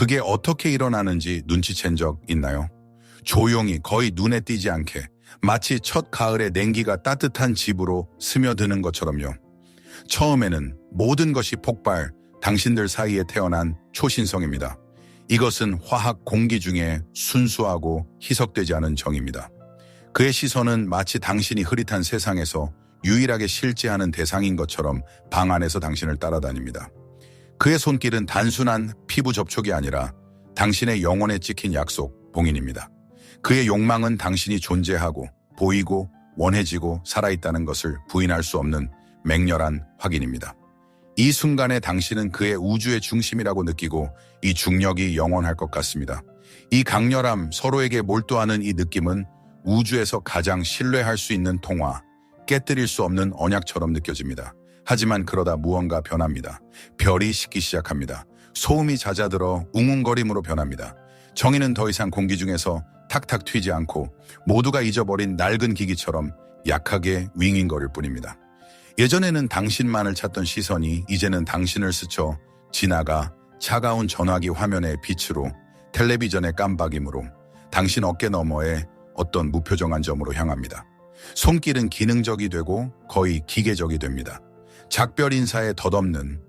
그게 어떻게 일어나는지 눈치챈 적 있나요? 조용히 거의 눈에 띄지 않게 마치 첫 가을의 냉기가 따뜻한 집으로 스며드는 것처럼요. 처음에는 모든 것이 폭발, 당신들 사이에 태어난 초신성입니다. 이것은 화학 공기 중에 순수하고 희석되지 않은 정입니다. 그의 시선은 마치 당신이 흐릿한 세상에서 유일하게 실제하는 대상인 것처럼 방 안에서 당신을 따라다닙니다. 그의 손길은 단순한 피부 접촉이 아니라 당신의 영혼에 찍힌 약속, 봉인입니다. 그의 욕망은 당신이 존재하고 보이고 원해지고 살아있다는 것을 부인할 수 없는 맹렬한 확인입니다. 이 순간에 당신은 그의 우주의 중심이라고 느끼고 이 중력이 영원할 것 같습니다. 이 강렬함, 서로에게 몰두하는 이 느낌은 우주에서 가장 신뢰할 수 있는 통화, 깨뜨릴 수 없는 언약처럼 느껴집니다. 하지만 그러다 무언가 변합니다. 별이 식기 시작합니다. 소음이 잦아들어 웅웅거림으로 변합니다. 정의는 더 이상 공기 중에서 탁탁 튀지 않고 모두가 잊어버린 낡은 기기처럼 약하게 윙윙거릴 뿐입니다. 예전에는 당신만을 찾던 시선이 이제는 당신을 스쳐 지나가 차가운 전화기 화면의 빛으로 텔레비전의 깜박임으로 당신 어깨 너머에 어떤 무표정한 점으로 향합니다. 손길은 기능적이 되고 거의 기계적이 됩니다. 작별 인사에 덧없는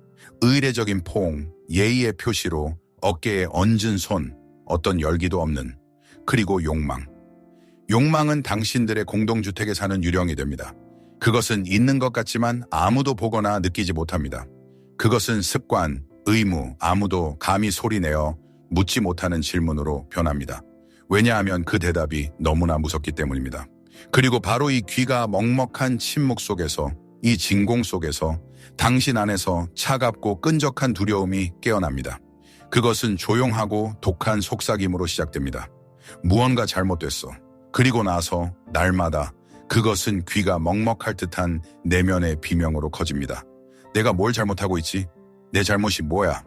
의례적인 포옹, 예의의 표시로 어깨에 얹은 손, 어떤 열기도 없는, 그리고 욕망. 욕망은 당신들의 공동주택에 사는 유령이 됩니다. 그것은 있는 것 같지만 아무도 보거나 느끼지 못합니다. 그것은 습관, 의무, 아무도 감히 소리내어 묻지 못하는 질문으로 변합니다. 왜냐하면 그 대답이 너무나 무섭기 때문입니다. 그리고 바로 이 귀가 먹먹한 침묵 속에서, 이 진공 속에서 당신 안에서 차갑고 끈적한 두려움이 깨어납니다. 그것은 조용하고 독한 속삭임으로 시작됩니다. 무언가 잘못됐어. 그리고 나서 날마다 그것은 귀가 먹먹할 듯한 내면의 비명으로 커집니다. 내가 뭘 잘못하고 있지? 내 잘못이 뭐야?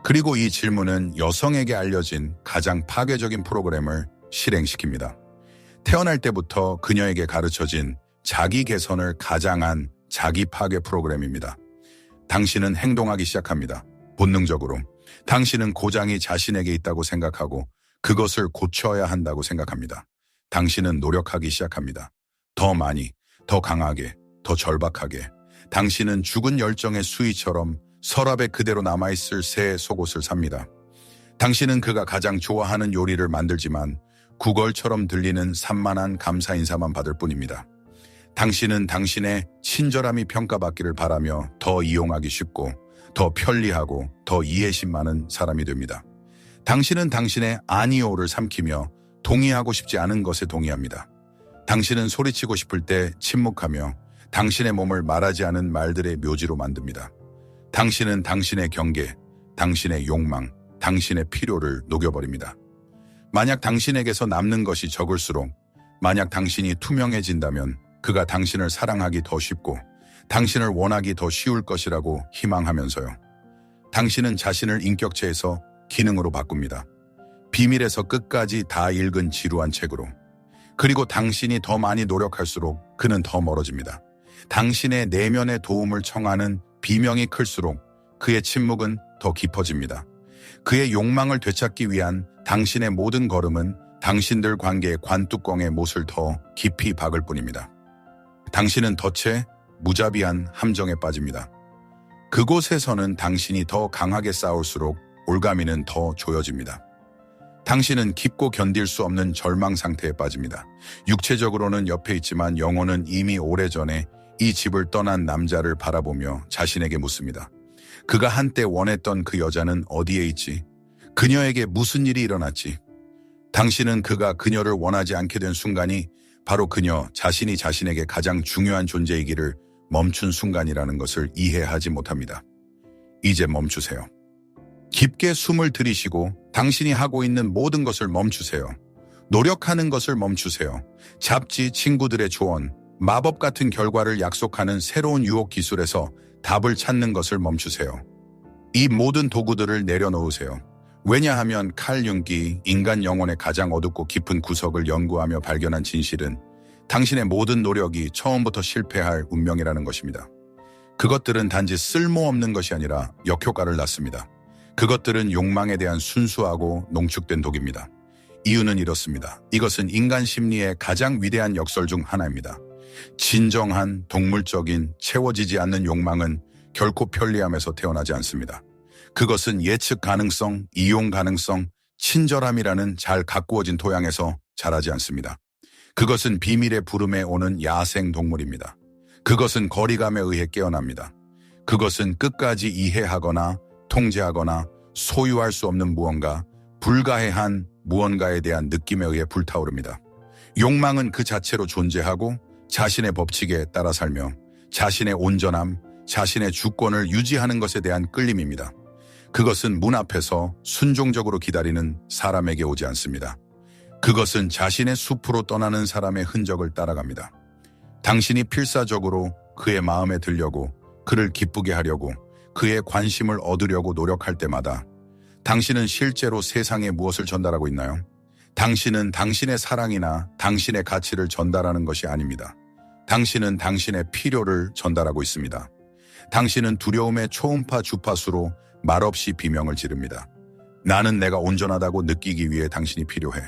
그리고 이 질문은 여성에게 알려진 가장 파괴적인 프로그램을 실행시킵니다. 태어날 때부터 그녀에게 가르쳐진 자기 개선을 가장한 자기 파괴 프로그램입니다. 당신은 행동하기 시작합니다. 본능적으로. 당신은 고장이 자신에게 있다고 생각하고 그것을 고쳐야 한다고 생각합니다. 당신은 노력하기 시작합니다. 더 많이, 더 강하게, 더 절박하게. 당신은 죽은 열정의 수위처럼 서랍에 그대로 남아있을 새 속옷을 삽니다. 당신은 그가 가장 좋아하는 요리를 만들지만 구걸처럼 들리는 산만한 감사 인사만 받을 뿐입니다. 당신은 당신의 친절함이 평가받기를 바라며 더 이용하기 쉽고 더 편리하고 더 이해심 많은 사람이 됩니다. 당신은 당신의 아니오를 삼키며 동의하고 싶지 않은 것에 동의합니다. 당신은 소리치고 싶을 때 침묵하며 당신의 몸을 말하지 않은 말들의 묘지로 만듭니다. 당신은 당신의 경계, 당신의 욕망, 당신의 필요를 녹여버립니다. 만약 당신에게서 남는 것이 적을수록, 만약 당신이 투명해진다면 그가 당신을 사랑하기 더 쉽고 당신을 원하기 더 쉬울 것이라고 희망하면서요. 당신은 자신을 인격체에서 기능으로 바꿉니다. 비밀에서 끝까지 다 읽은 지루한 책으로. 그리고 당신이 더 많이 노력할수록 그는 더 멀어집니다. 당신의 내면의 도움을 청하는 비명이 클수록 그의 침묵은 더 깊어집니다. 그의 욕망을 되찾기 위한 당신의 모든 걸음은 당신들 관계의 관뚜껑에 못을 더 깊이 박을 뿐입니다. 당신은 덫에 무자비한 함정에 빠집니다. 그곳에서는 당신이 더 강하게 싸울수록 올가미는 더 조여집니다. 당신은 깊고 견딜 수 없는 절망 상태에 빠집니다. 육체적으로는 옆에 있지만 영혼은 이미 오래전에 이 집을 떠난 남자를 바라보며 자신에게 묻습니다. 그가 한때 원했던 그 여자는 어디에 있지? 그녀에게 무슨 일이 일어났지? 당신은 그가 그녀를 원하지 않게 된 순간이 바로 그녀 자신이 자신에게 가장 중요한 존재이기를 멈춘 순간이라는 것을 이해하지 못합니다. 이제 멈추세요. 깊게 숨을 들이쉬고 당신이 하고 있는 모든 것을 멈추세요. 노력하는 것을 멈추세요. 잡지, 친구들의 조언, 마법 같은 결과를 약속하는 새로운 유혹 기술에서 답을 찾는 것을 멈추세요. 이 모든 도구들을 내려놓으세요. 왜냐하면 칼 융기, 인간 영혼의 가장 어둡고 깊은 구석을 연구하며 발견한 진실은 당신의 모든 노력이 처음부터 실패할 운명이라는 것입니다. 그것들은 단지 쓸모없는 것이 아니라 역효과를 낳습니다. 그것들은 욕망에 대한 순수하고 농축된 독입니다. 이유는 이렇습니다. 이것은 인간 심리의 가장 위대한 역설 중 하나입니다. 진정한 동물적인 채워지지 않는 욕망은 결코 편리함에서 태어나지 않습니다. 그것은 예측 가능성, 이용 가능성, 친절함이라는 잘 가꾸어진 토양에서 자라지 않습니다. 그것은 비밀의 부름에 오는 야생 동물입니다. 그것은 거리감에 의해 깨어납니다. 그것은 끝까지 이해하거나 통제하거나 소유할 수 없는 무언가, 불가해한 무언가에 대한 느낌에 의해 불타오릅니다. 욕망은 그 자체로 존재하고 자신의 법칙에 따라 살며 자신의 온전함, 자신의 주권을 유지하는 것에 대한 끌림입니다. 그것은 문 앞에서 순종적으로 기다리는 사람에게 오지 않습니다. 그것은 자신의 숲으로 떠나는 사람의 흔적을 따라갑니다. 당신이 필사적으로 그의 마음에 들려고, 그를 기쁘게 하려고, 그의 관심을 얻으려고 노력할 때마다 당신은 실제로 세상에 무엇을 전달하고 있나요? 당신은 당신의 사랑이나 당신의 가치를 전달하는 것이 아닙니다. 당신은 당신의 필요를 전달하고 있습니다. 당신은 두려움의 초음파 주파수로 말없이 비명을 지릅니다. 나는 내가 온전하다고 느끼기 위해 당신이 필요해.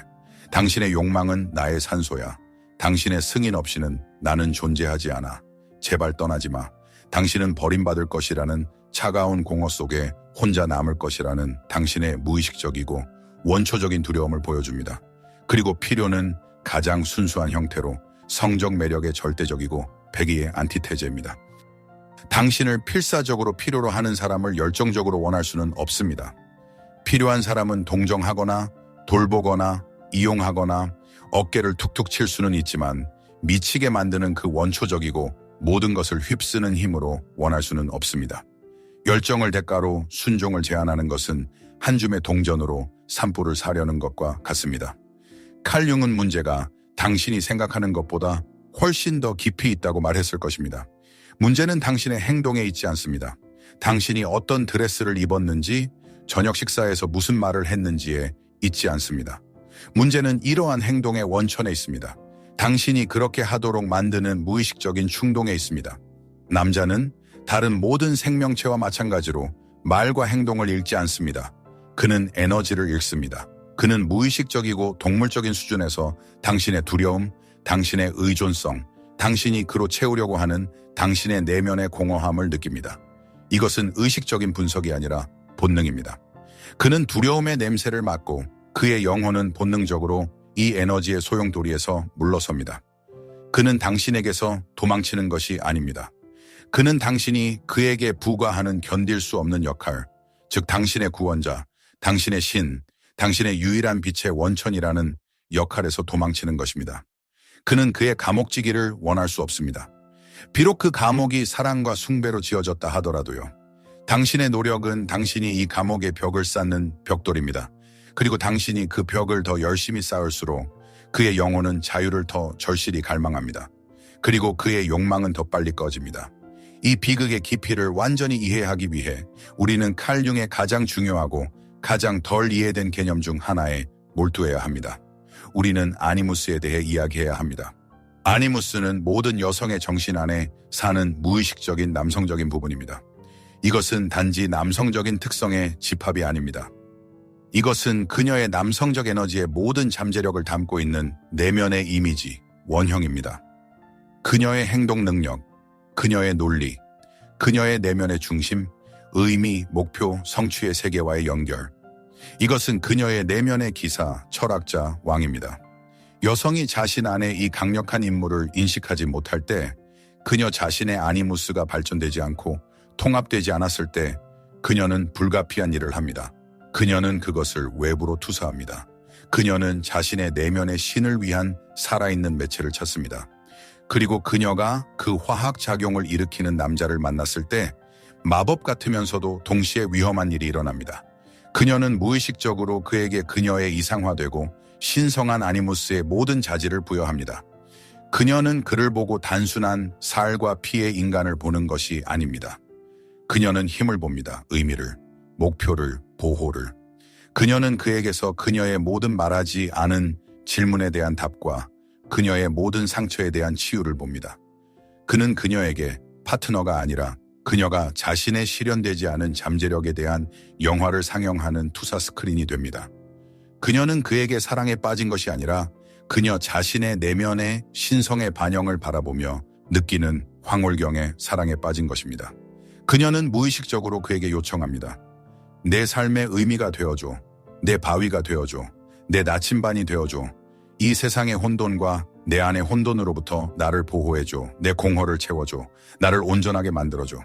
당신의 욕망은 나의 산소야. 당신의 승인 없이는 나는 존재하지 않아. 제발 떠나지 마. 당신은 버림받을 것이라는 차가운 공허 속에 혼자 남을 것이라는 당신의 무의식적이고 원초적인 두려움을 보여줍니다. 그리고 필요는 가장 순수한 형태로 성적 매력의 절대적이고 백의의 안티테제입니다. 당신을 필사적으로 필요로 하는 사람을 열정적으로 원할 수는 없습니다. 필요한 사람은 동정하거나 돌보거나 이용하거나 어깨를 툭툭 칠 수는 있지만 미치게 만드는 그 원초적이고 모든 것을 휩쓰는 힘으로 원할 수는 없습니다. 열정을 대가로 순종을 제한하는 것은 한 줌의 동전으로 산불을 사려는 것과 같습니다. 칼 융은 문제가 당신이 생각하는 것보다 훨씬 더 깊이 있다고 말했을 것입니다. 문제는 당신의 행동에 있지 않습니다. 당신이 어떤 드레스를 입었는지, 저녁 식사에서 무슨 말을 했는지에 있지 않습니다. 문제는 이러한 행동의 원천에 있습니다. 당신이 그렇게 하도록 만드는 무의식적인 충동에 있습니다. 남자는 다른 모든 생명체와 마찬가지로 말과 행동을 읽지 않습니다. 그는 에너지를 읽습니다. 그는 무의식적이고 동물적인 수준에서 당신의 두려움, 당신의 의존성, 당신이 그로 채우려고 하는 당신의 내면의 공허함을 느낍니다. 이것은 의식적인 분석이 아니라 본능입니다. 그는 두려움의 냄새를 맡고 그의 영혼은 본능적으로 이 에너지의 소용돌이에서 물러섭니다. 그는 당신에게서 도망치는 것이 아닙니다. 그는 당신이 그에게 부과하는 견딜 수 없는 역할, 즉 당신의 구원자, 당신의 신, 당신의 유일한 빛의 원천이라는 역할에서 도망치는 것입니다. 그는 그의 감옥지기를 원할 수 없습니다. 비록 그 감옥이 사랑과 숭배로 지어졌다 하더라도요. 당신의 노력은 당신이 이 감옥의 벽을 쌓는 벽돌입니다. 그리고 당신이 그 벽을 더 열심히 쌓을수록 그의 영혼은 자유를 더 절실히 갈망합니다. 그리고 그의 욕망은 더 빨리 꺼집니다. 이 비극의 깊이를 완전히 이해하기 위해 우리는 칼 융의 가장 중요하고 가장 덜 이해된 개념 중 하나에 몰두해야 합니다. 우리는 아니무스에 대해 이야기해야 합니다. 아니무스는 모든 여성의 정신 안에 사는 무의식적인 남성적인 부분입니다. 이것은 단지 남성적인 특성의 집합이 아닙니다. 이것은 그녀의 남성적 에너지의 모든 잠재력을 담고 있는 내면의 이미지, 원형입니다. 그녀의 행동 능력, 그녀의 논리, 그녀의 내면의 중심, 의미, 목표, 성취의 세계와의 연결. 이것은 그녀의 내면의 기사, 철학자, 왕입니다. 여성이 자신 안에 이 강력한 인물을 인식하지 못할 때, 그녀 자신의 아니무스가 발전되지 않고 통합되지 않았을 때 그녀는 불가피한 일을 합니다. 그녀는 그것을 외부로 투사합니다. 그녀는 자신의 내면의 신을 위한 살아있는 매체를 찾습니다. 그리고 그녀가 그 화학작용을 일으키는 남자를 만났을 때 마법 같으면서도 동시에 위험한 일이 일어납니다. 그녀는 무의식적으로 그에게 그녀의 이상화되고 신성한 아니무스의 모든 자질을 부여합니다. 그녀는 그를 보고 단순한 살과 피의 인간을 보는 것이 아닙니다. 그녀는 힘을 봅니다. 의미를, 목표를, 보호를. 그녀는 그에게서 그녀의 모든 말하지 않은 질문에 대한 답과 그녀의 모든 상처에 대한 치유를 봅니다. 그는 그녀에게 파트너가 아니라 그녀가 자신의 실현되지 않은 잠재력에 대한 영화를 상영하는 투사 스크린이 됩니다. 그녀는 그에게 사랑에 빠진 것이 아니라 그녀 자신의 내면의 신성의 반영을 바라보며 느끼는 황홀경의 사랑에 빠진 것입니다. 그녀는 무의식적으로 그에게 요청합니다. 내 삶의 의미가 되어줘. 내 바위가 되어줘. 내 나침반이 되어줘. 이 세상의 혼돈과 내 안의 혼돈으로부터 나를 보호해줘. 내 공허를 채워줘. 나를 온전하게 만들어줘.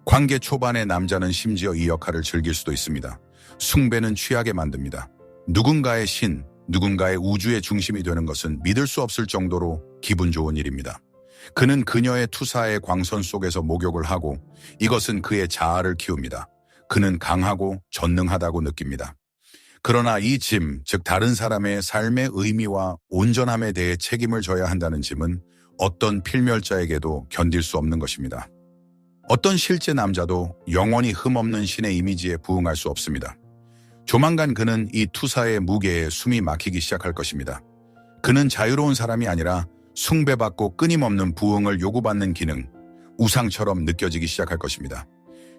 관계 초반의 남자는 심지어 이 역할을 즐길 수도 있습니다. 숭배는 취하게 만듭니다. 누군가의 신, 누군가의 우주의 중심이 되는 것은 믿을 수 없을 정도로 기분 좋은 일입니다. 그는 그녀의 투사의 광선 속에서 목욕을 하고 이것은 그의 자아를 키웁니다. 그는 강하고 전능하다고 느낍니다. 그러나 이 짐, 즉 다른 사람의 삶의 의미와 온전함에 대해 책임을 져야 한다는 짐은 어떤 필멸자에게도 견딜 수 없는 것입니다. 어떤 실제 남자도 영원히 흠없는 신의 이미지에 부응할 수 없습니다. 조만간 그는 이 투사의 무게에 숨이 막히기 시작할 것입니다. 그는 자유로운 사람이 아니라 숭배받고 끊임없는 부응을 요구받는 기능, 우상처럼 느껴지기 시작할 것입니다.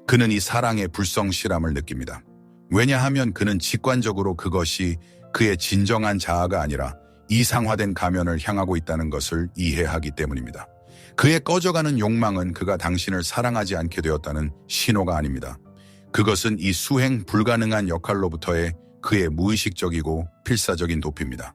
그는 이 사랑의 불성실함을 느낍니다. 왜냐하면 그는 직관적으로 그것이 그의 진정한 자아가 아니라 이상화된 가면을 향하고 있다는 것을 이해하기 때문입니다. 그의 꺼져가는 욕망은 그가 당신을 사랑하지 않게 되었다는 신호가 아닙니다. 그것은 이 수행 불가능한 역할로부터의 그의 무의식적이고 필사적인 도피입니다.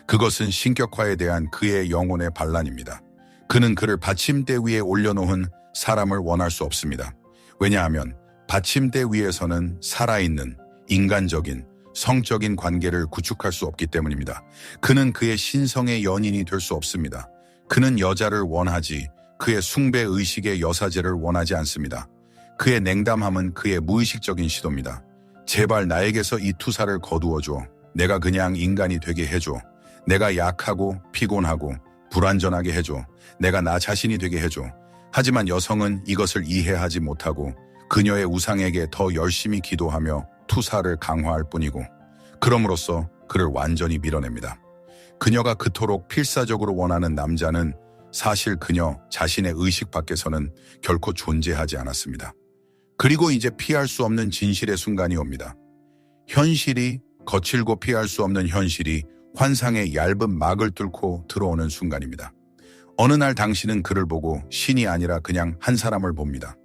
그것은 신격화에 대한 그의 영혼의 반란입니다. 그는 그를 받침대 위에 올려놓은 사람을 원할 수 없습니다. 왜냐하면 받침대 위에서는 살아있는 인간적인 성적인 관계를 구축할 수 없기 때문입니다. 그는 그의 신성의 연인이 될 수 없습니다. 그는 여자를 원하지 그의 숭배의식의 여사제를 원하지 않습니다. 그의 냉담함은 그의 무의식적인 시도입니다. 제발 나에게서 이 투사를 거두어줘. 내가 그냥 인간이 되게 해줘. 내가 약하고 피곤하고 불완전하게 해줘. 내가 나 자신이 되게 해줘. 하지만 여성은 이것을 이해하지 못하고 그녀의 우상에게 더 열심히 기도하며 투사를 강화할 뿐이고 그럼으로써 그를 완전히 밀어냅니다. 그녀가 그토록 필사적으로 원하는 남자는 사실 그녀 자신의 의식 밖에서는 결코 존재하지 않았습니다. 그리고 이제 피할 수 없는 진실의 순간이 옵니다. 현실이 거칠고 피할 수 없는 현실이 환상의 얇은 막을 뚫고 들어오는 순간입니다. 어느 날 당신은 그를 보고 신이 아니라 그냥 한 사람을 봅니다.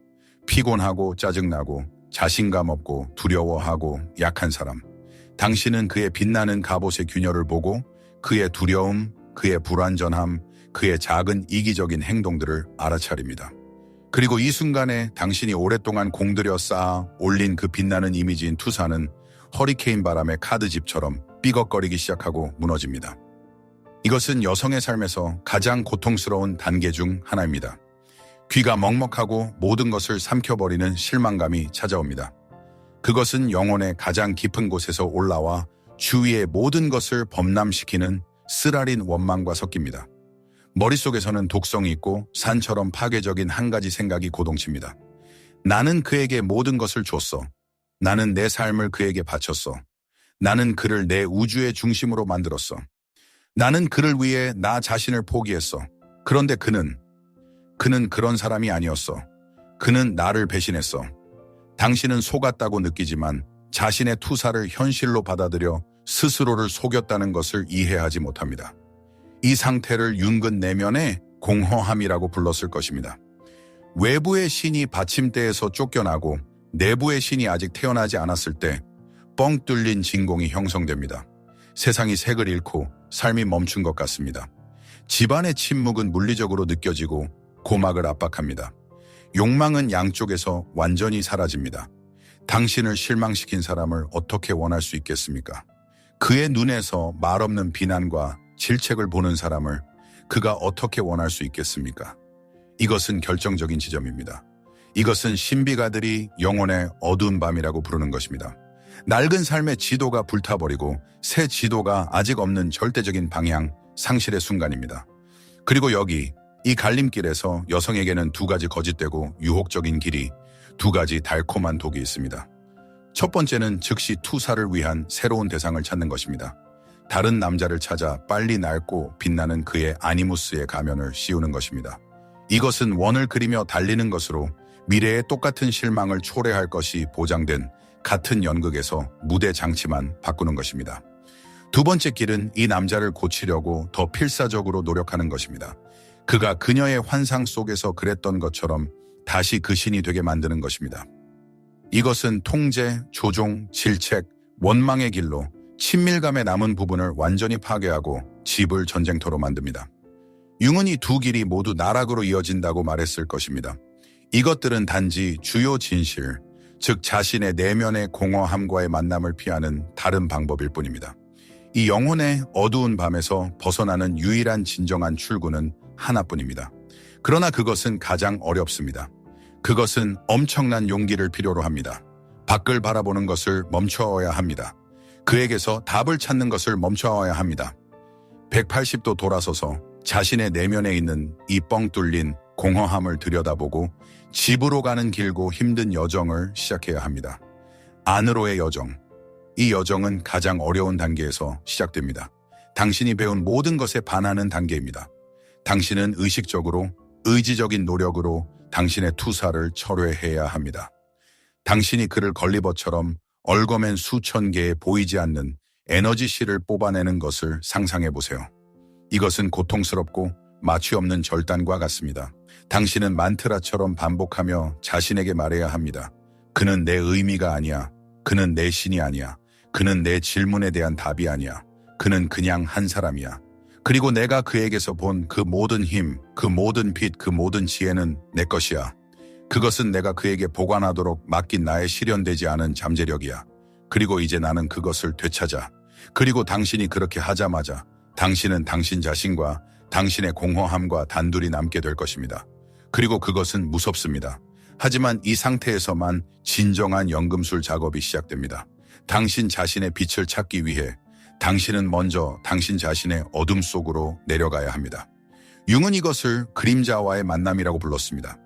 피곤하고 짜증나고 자신감 없고 두려워하고 약한 사람. 당신은 그의 빛나는 갑옷의 균열을 보고 그의 두려움, 그의 불완전함, 그의 작은 이기적인 행동들을 알아차립니다. 그리고 이 순간에 당신이 오랫동안 공들여 쌓아 올린 그 빛나는 이미지인 투사는 허리케인 바람의 카드집처럼 삐걱거리기 시작하고 무너집니다. 이것은 여성의 삶에서 가장 고통스러운 단계 중 하나입니다. 귀가 먹먹하고 모든 것을 삼켜버리는 실망감이 찾아옵니다. 그것은 영혼의 가장 깊은 곳에서 올라와 주위의 모든 것을 범람시키는 쓰라린 원망과 섞입니다. 머릿속에서는 독성이 있고 산처럼 파괴적인 한 가지 생각이 고동칩니다. 나는 그에게 모든 것을 줬어. 나는 내 삶을 그에게 바쳤어. 나는 그를 내 우주의 중심으로 만들었어. 나는 그를 위해 나 자신을 포기했어. 그런데 그는 그런 사람이 아니었어. 그는 나를 배신했어. 당신은 속았다고 느끼지만 자신의 투사를 현실로 받아들여 스스로를 속였다는 것을 이해하지 못합니다. 이 상태를 윤근 내면의 공허함이라고 불렀을 것입니다. 외부의 신이 받침대에서 쫓겨나고 내부의 신이 아직 태어나지 않았을 때 뻥 뚫린 진공이 형성됩니다. 세상이 색을 잃고 삶이 멈춘 것 같습니다. 집안의 침묵은 물리적으로 느껴지고 고막을 압박합니다. 욕망은 양쪽에서 완전히 사라집니다. 당신을 실망시킨 사람을 어떻게 원할 수 있겠습니까? 그의 눈에서 말없는 비난과 질책을 보는 사람을 그가 어떻게 원할 수 있겠습니까? 이것은 결정적인 지점입니다. 이것은 신비가들이 영혼의 어두운 밤이라고 부르는 것입니다. 낡은 삶의 지도가 불타버리고 새 지도가 아직 없는 절대적인 방향, 상실의 순간입니다. 그리고 여기 이 갈림길에서 여성에게는 두 가지 거짓되고 유혹적인 길이, 두 가지 달콤한 독이 있습니다. 첫 번째는 즉시 투사를 위한 새로운 대상을 찾는 것입니다. 다른 남자를 찾아 빨리 낡고 빛나는 그의 아니무스의 가면을 씌우는 것입니다. 이것은 원을 그리며 달리는 것으로 미래의 똑같은 실망을 초래할 것이 보장된 같은 연극에서 무대 장치만 바꾸는 것입니다. 두 번째 길은 이 남자를 고치려고 더 필사적으로 노력하는 것입니다. 그가 그녀의 환상 속에서 그랬던 것처럼 다시 그 신이 되게 만드는 것입니다. 이것은 통제, 조종, 질책, 원망의 길로 친밀감에 남은 부분을 완전히 파괴하고 집을 전쟁터로 만듭니다. 융은 이 두 길이 모두 나락으로 이어진다고 말했을 것입니다. 이것들은 단지 주요 진실, 즉 자신의 내면의 공허함과의 만남을 피하는 다른 방법일 뿐입니다. 이 영혼의 어두운 밤에서 벗어나는 유일한 진정한 출구는 하나뿐입니다. 그러나 그것은 가장 어렵습니다. 그것은 엄청난 용기를 필요로 합니다. 밖을 바라보는 것을 멈춰야 합니다. 그에게서 답을 찾는 것을 멈춰야 합니다. 180도 돌아서서 자신의 내면에 있는 이 뻥 뚫린 공허함을 들여다보고 집으로 가는 길고 힘든 여정을 시작해야 합니다. 안으로의 여정. 이 여정은 가장 어려운 단계에서 시작됩니다. 당신이 배운 모든 것에 반하는 단계입니다. 당신은 의식적으로, 의지적인 노력으로 당신의 투사를 철회해야 합니다. 당신이 그를 걸리버처럼 얽어맨 수천 개의 보이지 않는 에너지실을 뽑아내는 것을 상상해 보세요. 이것은 고통스럽고 마취 없는 절단과 같습니다. 당신은 만트라처럼 반복하며 자신에게 말해야 합니다. 그는 내 의미가 아니야. 그는 내 신이 아니야. 그는 내 질문에 대한 답이 아니야. 그는 그냥 한 사람이야. 그리고 내가 그에게서 본 그 모든 힘, 그 모든 빛, 그 모든 지혜는 내 것이야. 그것은 내가 그에게 보관하도록 맡긴 나의 실현되지 않은 잠재력이야. 그리고 이제 나는 그것을 되찾아. 그리고 당신이 그렇게 하자마자 당신은 당신 자신과 당신의 공허함과 단둘이 남게 될 것입니다. 그리고 그것은 무섭습니다. 하지만 이 상태에서만 진정한 연금술 작업이 시작됩니다. 당신 자신의 빛을 찾기 위해 당신은 먼저 당신 자신의 어둠 속으로 내려가야 합니다. 융은 이것을 그림자와의 만남이라고 불렀습니다.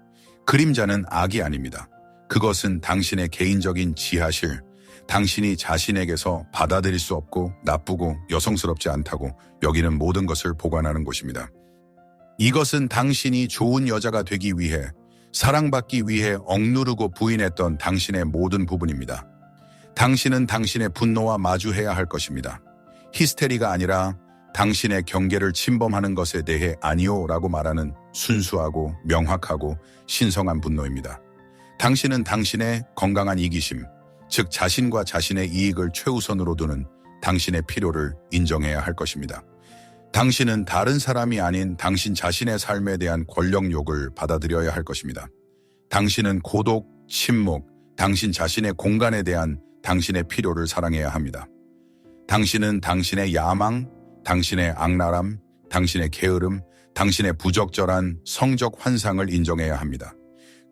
그림자는 악이 아닙니다. 그것은 당신의 개인적인 지하실, 당신이 자신에게서 받아들일 수 없고 나쁘고 여성스럽지 않다고 여기는 모든 것을 보관하는 곳입니다. 이것은 당신이 좋은 여자가 되기 위해, 사랑받기 위해 억누르고 부인했던 당신의 모든 부분입니다. 당신은 당신의 분노와 마주해야 할 것입니다. 히스테리가 아니라 당신의 경계를 침범하는 것에 대해 아니오라고 말하는 순수하고 명확하고 신성한 분노입니다. 당신은 당신의 건강한 이기심, 즉 자신과 자신의 이익을 최우선으로 두는 당신의 필요를 인정해야 할 것입니다. 당신은 다른 사람이 아닌 당신 자신의 삶에 대한 권력욕을 받아들여야 할 것입니다. 당신은 고독, 침묵, 당신 자신의 공간에 대한 당신의 필요를 사랑해야 합니다. 당신은 당신의 야망, 당신의 악랄함, 당신의 게으름, 당신의 부적절한 성적 환상을 인정해야 합니다.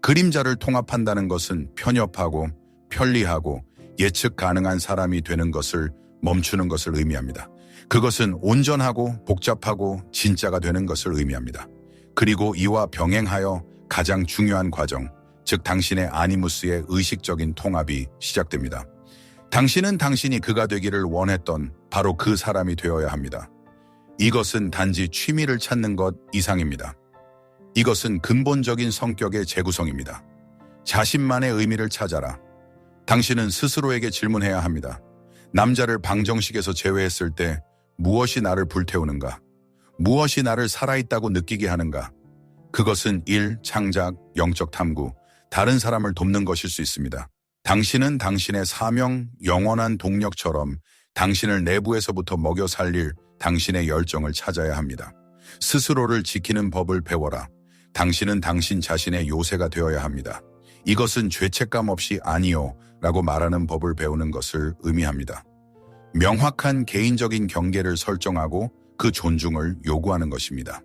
그림자를 통합한다는 것은 편협하고 편리하고 예측 가능한 사람이 되는 것을 멈추는 것을 의미합니다. 그것은 온전하고 복잡하고 진짜가 되는 것을 의미합니다. 그리고 이와 병행하여 가장 중요한 과정, 즉 당신의 아니무스의 의식적인 통합이 시작됩니다. 당신은 당신이 그가 되기를 원했던 바로 그 사람이 되어야 합니다. 이것은 단지 취미를 찾는 것 이상입니다. 이것은 근본적인 성격의 재구성입니다. 자신만의 의미를 찾아라. 당신은 스스로에게 질문해야 합니다. 남자를 방정식에서 제외했을 때 무엇이 나를 불태우는가? 무엇이 나를 살아있다고 느끼게 하는가? 그것은 일, 창작, 영적 탐구, 다른 사람을 돕는 것일 수 있습니다. 당신은 당신의 사명, 영원한 동력처럼 당신을 내부에서부터 먹여 살릴 당신의 열정을 찾아야 합니다. 스스로를 지키는 법을 배워라. 당신은 당신 자신의 요새가 되어야 합니다. 이것은 죄책감 없이 아니요 라고 말하는 법을 배우는 것을 의미합니다. 명확한 개인적인 경계를 설정하고 그 존중을 요구하는 것입니다.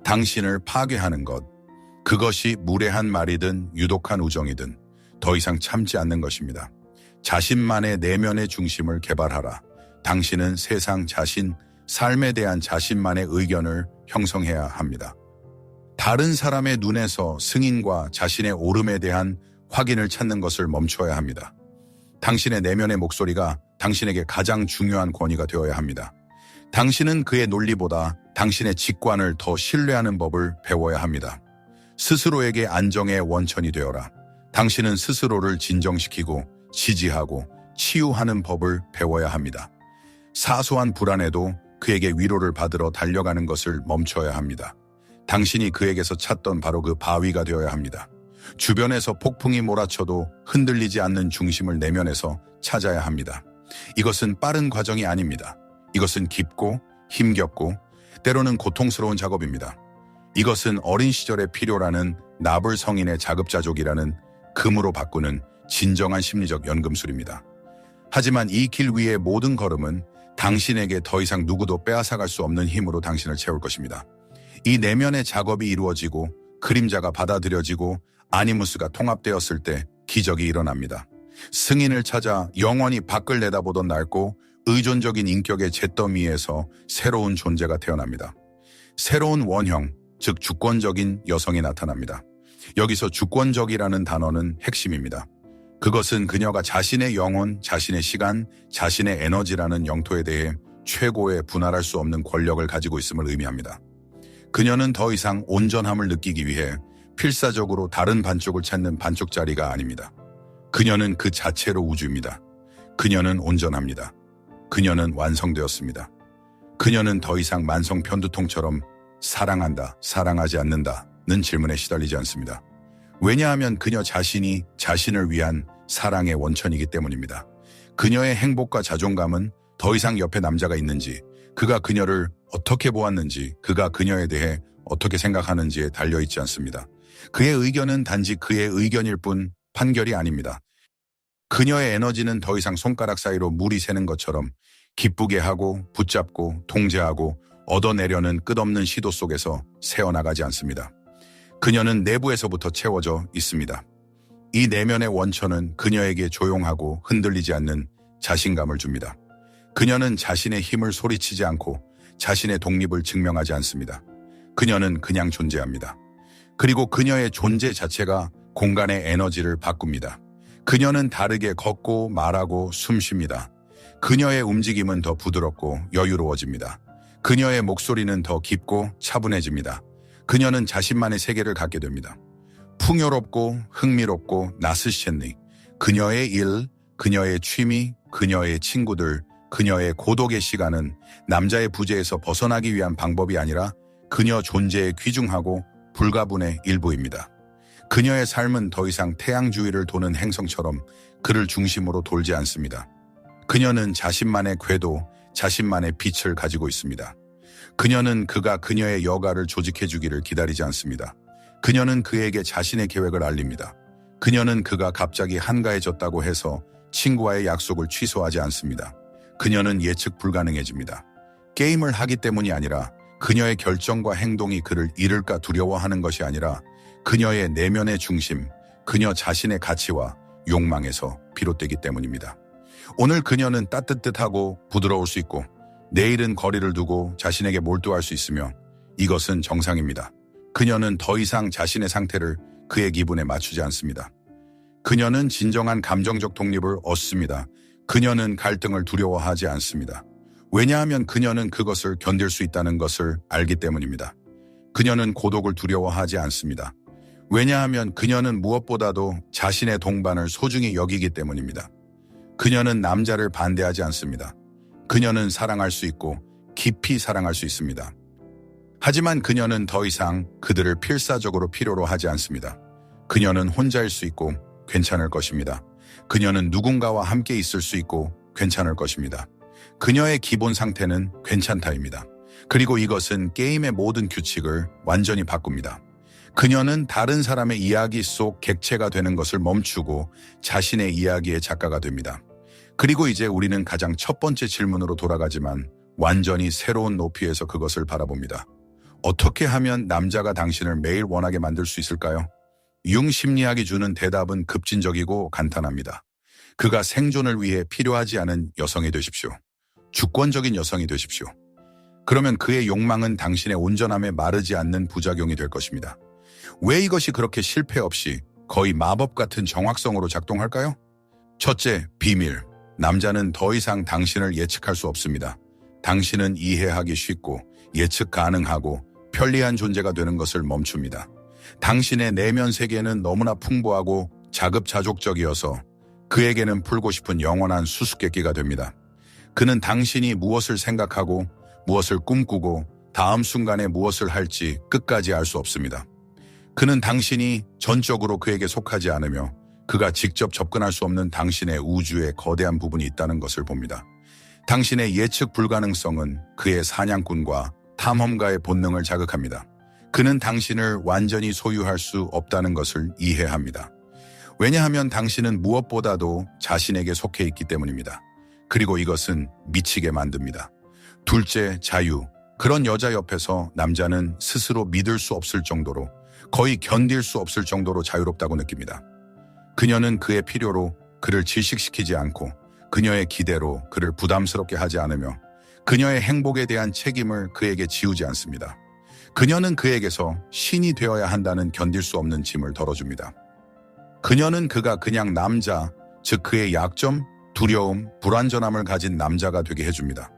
당신을 파괴하는 것, 그것이 무례한 말이든 유독한 우정이든 더 이상 참지 않는 것입니다. 자신만의 내면의 중심을 개발하라. 당신은 세상 자신, 삶에 대한 자신만의 의견을 형성해야 합니다. 다른 사람의 눈에서 승인과 자신의 옳음에 대한 확인을 찾는 것을 멈춰야 합니다. 당신의 내면의 목소리가 당신에게 가장 중요한 권위가 되어야 합니다. 당신은 그의 논리보다 당신의 직관을 더 신뢰하는 법을 배워야 합니다. 스스로에게 안정의 원천이 되어라. 당신은 스스로를 진정시키고 지지하고 치유하는 법을 배워야 합니다. 사소한 불안에도 그에게 위로를 받으러 달려가는 것을 멈춰야 합니다. 당신이 그에게서 찾던 바로 그 바위가 되어야 합니다. 주변에서 폭풍이 몰아쳐도 흔들리지 않는 중심을 내면에서 찾아야 합니다. 이것은 빠른 과정이 아닙니다. 이것은 깊고 힘겹고 때로는 고통스러운 작업입니다. 이것은 어린 시절에 필요라는 나불 성인의 자급자족이라는 금으로 바꾸는 진정한 심리적 연금술입니다. 하지만 이 길 위의 모든 걸음은 당신에게 더 이상 누구도 빼앗아갈 수 없는 힘으로 당신을 채울 것입니다. 이 내면의 작업이 이루어지고 그림자가 받아들여지고 아니무스가 통합되었을 때 기적이 일어납니다. 승인을 찾아 영원히 밖을 내다보던 낡고 의존적인 인격의 잿더미에서 새로운 존재가 태어납니다. 새로운 원형, 즉 주권적인 여성이 나타납니다. 여기서 주권적이라는 단어는 핵심입니다. 그것은 그녀가 자신의 영혼, 자신의 시간, 자신의 에너지라는 영토에 대해 최고의 분할할 수 없는 권력을 가지고 있음을 의미합니다. 그녀는 더 이상 온전함을 느끼기 위해 필사적으로 다른 반쪽을 찾는 반쪽짜리가 아닙니다. 그녀는 그 자체로 우주입니다. 그녀는 온전합니다. 그녀는 완성되었습니다. 그녀는 더 이상 만성 편두통처럼 사랑한다, 사랑하지 않는다는 질문에 시달리지 않습니다. 왜냐하면 그녀 자신이 자신을 위한 사랑의 원천이기 때문입니다. 그녀의 행복과 자존감은 더 이상 옆에 남자가 있는지, 그가 그녀를 어떻게 보았는지, 그가 그녀에 대해 어떻게 생각하는지에 달려있지 않습니다. 그의 의견은 단지 그의 의견일 뿐 판결이 아닙니다. 그녀의 에너지는 더 이상 손가락 사이로 물이 새는 것처럼 기쁘게 하고 붙잡고 통제하고 얻어내려는 끝없는 시도 속에서 새어나가지 않습니다. 그녀는 내부에서부터 채워져 있습니다. 이 내면의 원천은 그녀에게 조용하고 흔들리지 않는 자신감을 줍니다. 그녀는 자신의 힘을 소리치지 않고 자신의 독립을 증명하지 않습니다. 그녀는 그냥 존재합니다. 그리고 그녀의 존재 자체가 공간의 에너지를 바꿉니다. 그녀는 다르게 걷고 말하고 숨쉽니다. 그녀의 움직임은 더 부드럽고 여유로워집니다. 그녀의 목소리는 더 깊고 차분해집니다. 그녀는 자신만의 세계를 갖게 됩니다. 풍요롭고 흥미롭고 나스셴니, 그녀의 일, 그녀의 취미, 그녀의 친구들, 그녀의 고독의 시간은 남자의 부재에서 벗어나기 위한 방법이 아니라 그녀 존재에 귀중하고 불가분의 일부입니다. 그녀의 삶은 더 이상 태양 주위를 도는 행성처럼 그를 중심으로 돌지 않습니다. 그녀는 자신만의 궤도, 자신만의 빛을 가지고 있습니다. 그녀는 그가 그녀의 여가를 조직해주기를 기다리지 않습니다. 그녀는 그에게 자신의 계획을 알립니다. 그녀는 그가 갑자기 한가해졌다고 해서 친구와의 약속을 취소하지 않습니다. 그녀는 예측 불가능해집니다. 게임을 하기 때문이 아니라 그녀의 결정과 행동이 그를 잃을까 두려워하는 것이 아니라 그녀의 내면의 중심, 그녀 자신의 가치와 욕망에서 비롯되기 때문입니다. 오늘 그녀는 따뜻하고 부드러울 수 있고 내일은 거리를 두고 자신에게 몰두할 수 있으며 이것은 정상입니다. 그녀는 더 이상 자신의 상태를 그의 기분에 맞추지 않습니다. 그녀는 진정한 감정적 독립을 얻습니다. 그녀는 갈등을 두려워하지 않습니다. 왜냐하면 그녀는 그것을 견딜 수 있다는 것을 알기 때문입니다. 그녀는 고독을 두려워하지 않습니다. 왜냐하면 그녀는 무엇보다도 자신의 동반을 소중히 여기기 때문입니다. 그녀는 남자를 반대하지 않습니다. 그녀는 사랑할 수 있고 깊이 사랑할 수 있습니다. 하지만 그녀는 더 이상 그들을 필사적으로 필요로 하지 않습니다. 그녀는 혼자일 수 있고 괜찮을 것입니다. 그녀는 누군가와 함께 있을 수 있고 괜찮을 것입니다. 그녀의 기본 상태는 괜찮다입니다. 그리고 이것은 게임의 모든 규칙을 완전히 바꿉니다. 그녀는 다른 사람의 이야기 속 객체가 되는 것을 멈추고 자신의 이야기의 작가가 됩니다. 그리고 이제 우리는 가장 첫 번째 질문으로 돌아가지만 완전히 새로운 높이에서 그것을 바라봅니다. 어떻게 하면 남자가 당신을 매일 원하게 만들 수 있을까요? 융 심리학이 주는 대답은 급진적이고 간단합니다. 그가 생존을 위해 필요하지 않은 여성이 되십시오. 주권적인 여성이 되십시오. 그러면 그의 욕망은 당신의 온전함에 마르지 않는 부작용이 될 것입니다. 왜 이것이 그렇게 실패 없이 거의 마법 같은 정확성으로 작동할까요? 첫째, 비밀. 남자는 더 이상 당신을 예측할 수 없습니다. 당신은 이해하기 쉽고 예측 가능하고 편리한 존재가 되는 것을 멈춥니다. 당신의 내면 세계는 너무나 풍부하고 자급자족적이어서 그에게는 풀고 싶은 영원한 수수께끼가 됩니다. 그는 당신이 무엇을 생각하고 무엇을 꿈꾸고 다음 순간에 무엇을 할지 끝까지 알 수 없습니다. 그는 당신이 전적으로 그에게 속하지 않으며 그가 직접 접근할 수 없는 당신의 우주에 거대한 부분이 있다는 것을 봅니다. 당신의 예측 불가능성은 그의 사냥꾼과 탐험가의 본능을 자극합니다. 그는 당신을 완전히 소유할 수 없다는 것을 이해합니다. 왜냐하면 당신은 무엇보다도 자신에게 속해 있기 때문입니다. 그리고 이것은 미치게 만듭니다. 둘째, 자유. 그런 여자 옆에서 남자는 스스로 믿을 수 없을 정도로, 거의 견딜 수 없을 정도로 자유롭다고 느낍니다. 그녀는 그의 필요로 그를 질식시키지 않고 그녀의 기대로 그를 부담스럽게 하지 않으며 그녀의 행복에 대한 책임을 그에게 지우지 않습니다. 그녀는 그에게서 신이 되어야 한다는 견딜 수 없는 짐을 덜어줍니다. 그녀는 그가 그냥 남자, 즉 그의 약점, 두려움, 불완전함을 가진 남자가 되게 해줍니다.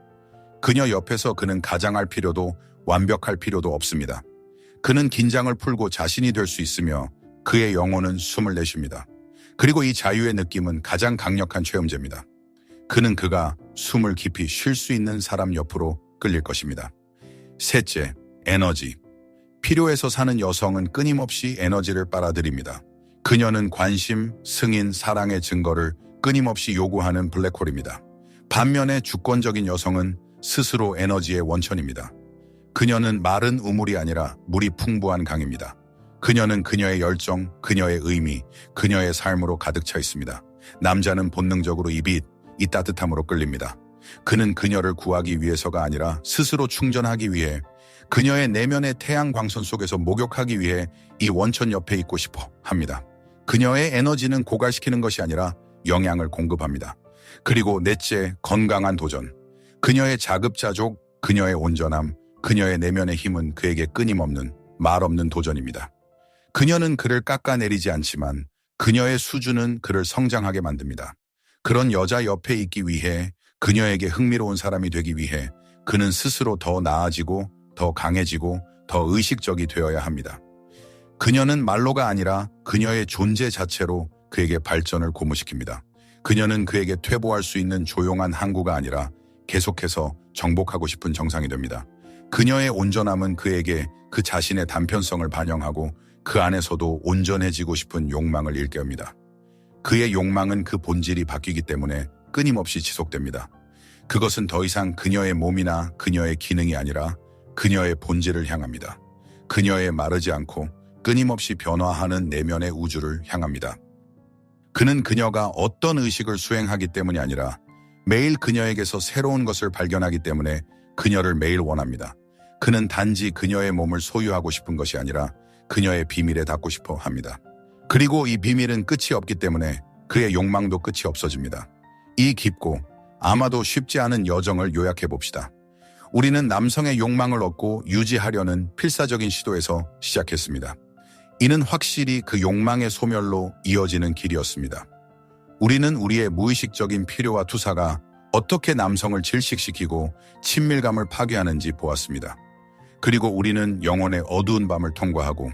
그녀 옆에서 그는 가장할 필요도 완벽할 필요도 없습니다. 그는 긴장을 풀고 자신이 될 수 있으며 그의 영혼은 숨을 내쉽니다. 그리고 이 자유의 느낌은 가장 강력한 체험제입니다. 그는 그가 숨을 깊이 쉴 수 있는 사람 옆으로 끌릴 것입니다. 셋째, 에너지. 필요해서 사는 여성은 끊임없이 에너지를 빨아들입니다. 그녀는 관심, 승인, 사랑의 증거를 끊임없이 요구하는 블랙홀입니다. 반면에 주권적인 여성은 스스로 에너지의 원천입니다. 그녀는 마른 우물이 아니라 물이 풍부한 강입니다. 그녀는 그녀의 열정, 그녀의 의미, 그녀의 삶으로 가득 차 있습니다. 남자는 본능적으로 이 빛, 이 따뜻함으로 끌립니다. 그는 그녀를 구하기 위해서가 아니라 스스로 충전하기 위해, 그녀의 내면의 태양 광선 속에서 목욕하기 위해 이 원천 옆에 있고 싶어 합니다. 그녀의 에너지는 고갈시키는 것이 아니라 영양을 공급합니다. 그리고 넷째, 건강한 도전. 그녀의 자급자족, 그녀의 온전함, 그녀의 내면의 힘은 그에게 끊임없는, 말없는 도전입니다. 그녀는 그를 깎아내리지 않지만 그녀의 수준은 그를 성장하게 만듭니다. 그런 여자 옆에 있기 위해, 그녀에게 흥미로운 사람이 되기 위해 그는 스스로 더 나아지고 더 강해지고 더 의식적이 되어야 합니다. 그녀는 말로가 아니라 그녀의 존재 자체로 그에게 발전을 고무시킵니다. 그녀는 그에게 퇴보할 수 있는 조용한 항구가 아니라 계속해서 정복하고 싶은 정상이 됩니다. 그녀의 온전함은 그에게 그 자신의 단편성을 반영하고 그 안에서도 온전해지고 싶은 욕망을 일깨웁니다. 그의 욕망은 그 본질이 바뀌기 때문에 끊임없이 지속됩니다. 그것은 더 이상 그녀의 몸이나 그녀의 기능이 아니라 그녀의 본질을 향합니다. 그녀의 마르지 않고 끊임없이 변화하는 내면의 우주를 향합니다. 그는 그녀가 어떤 의식을 수행하기 때문이 아니라 매일 그녀에게서 새로운 것을 발견하기 때문에 그녀를 매일 원합니다. 그는 단지 그녀의 몸을 소유하고 싶은 것이 아니라 그녀의 비밀에 닿고 싶어 합니다. 그리고 이 비밀은 끝이 없기 때문에 그의 욕망도 끝이 없어집니다. 이 깊고 아마도 쉽지 않은 여정을 요약해 봅시다. 우리는 남성의 욕망을 얻고 유지하려는 필사적인 시도에서 시작했습니다. 이는 확실히 그 욕망의 소멸로 이어지는 길이었습니다. 우리는 우리의 무의식적인 필요와 투사가 어떻게 남성을 질식시키고 친밀감을 파괴하는지 보았습니다. 그리고 우리는 영혼의 어두운 밤을 통과하고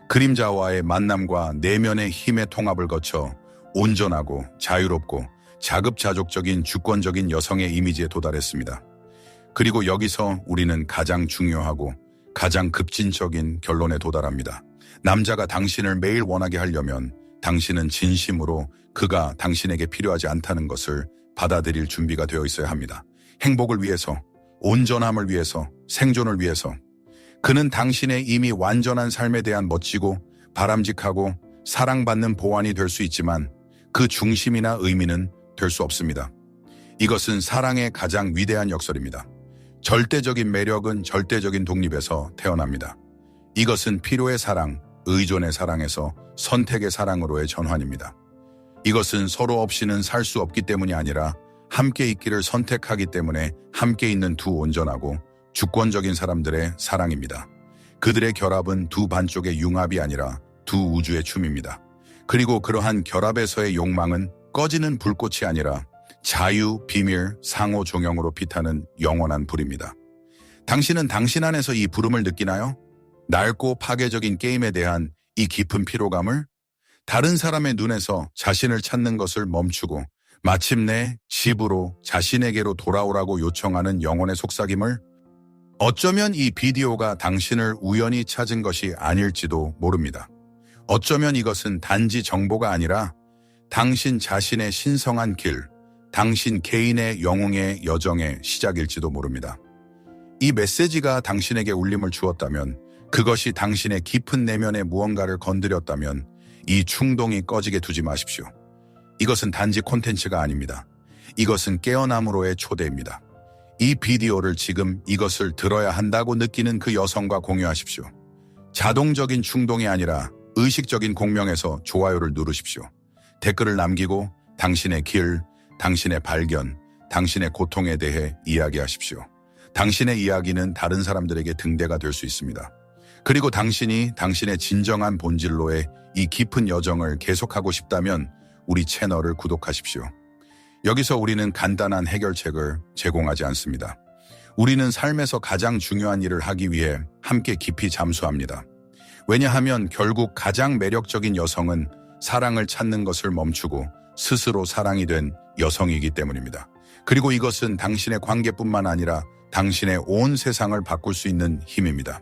그림자와의 만남과 내면의 힘의 통합을 거쳐 온전하고 자유롭고 자급자족적인 주권적인 여성의 이미지에 도달했습니다. 그리고 여기서 우리는 가장 중요하고 가장 급진적인 결론에 도달합니다. 남자가 당신을 매일 원하게 하려면 당신은 진심으로 그가 당신에게 필요하지 않다는 것을 받아들일 준비가 되어 있어야 합니다. 행복을 위해서, 온전함을 위해서, 생존을 위해서. 그는 당신의 이미 완전한 삶에 대한 멋지고 바람직하고 사랑받는 보완이 될 수 있지만 그 중심이나 의미는 될 수 없습니다. 이것은 사랑의 가장 위대한 역설입니다. 절대적인 매력은 절대적인 독립에서 태어납니다. 이것은 필요의 사랑, 의존의 사랑에서 선택의 사랑으로의 전환입니다. 이것은 서로 없이는 살 수 없기 때문이 아니라 함께 있기를 선택하기 때문에 함께 있는 두 온전하고 주권적인 사람들의 사랑입니다. 그들의 결합은 두 반쪽의 융합이 아니라 두 우주의 춤입니다. 그리고 그러한 결합에서의 욕망은 꺼지는 불꽃이 아니라 자유, 비밀, 상호 종영으로 빛나는 영원한 불입니다. 당신은 당신 안에서 이 부름을 느끼나요? 낡고 파괴적인 게임에 대한 이 깊은 피로감을? 다른 사람의 눈에서 자신을 찾는 것을 멈추고 마침내 집으로 자신에게로 돌아오라고 요청하는 영혼의 속삭임을? 어쩌면 이 비디오가 당신을 우연히 찾은 것이 아닐지도 모릅니다. 어쩌면 이것은 단지 정보가 아니라 당신 자신의 신성한 길, 당신 개인의 영웅의 여정의 시작일지도 모릅니다. 이 메시지가 당신에게 울림을 주었다면, 그것이 당신의 깊은 내면의 무언가를 건드렸다면 이 충동이 꺼지게 두지 마십시오. 이것은 단지 콘텐츠가 아닙니다. 이것은 깨어남으로의 초대입니다. 이 비디오를 지금 이것을 들어야 한다고 느끼는 그 여성과 공유하십시오. 자동적인 충동이 아니라 의식적인 공명에서 좋아요를 누르십시오. 댓글을 남기고 당신의 길, 당신의 발견, 당신의 고통에 대해 이야기하십시오. 당신의 이야기는 다른 사람들에게 등대가 될 수 있습니다. 그리고 당신이 당신의 진정한 본질로의 이 깊은 여정을 계속하고 싶다면 우리 채널을 구독하십시오. 여기서 우리는 간단한 해결책을 제공하지 않습니다. 우리는 삶에서 가장 중요한 일을 하기 위해 함께 깊이 잠수합니다. 왜냐하면 결국 가장 매력적인 여성은 사랑을 찾는 것을 멈추고 스스로 사랑이 된 여성이기 때문입니다. 그리고 이것은 당신의 관계뿐만 아니라 당신의 온 세상을 바꿀 수 있는 힘입니다.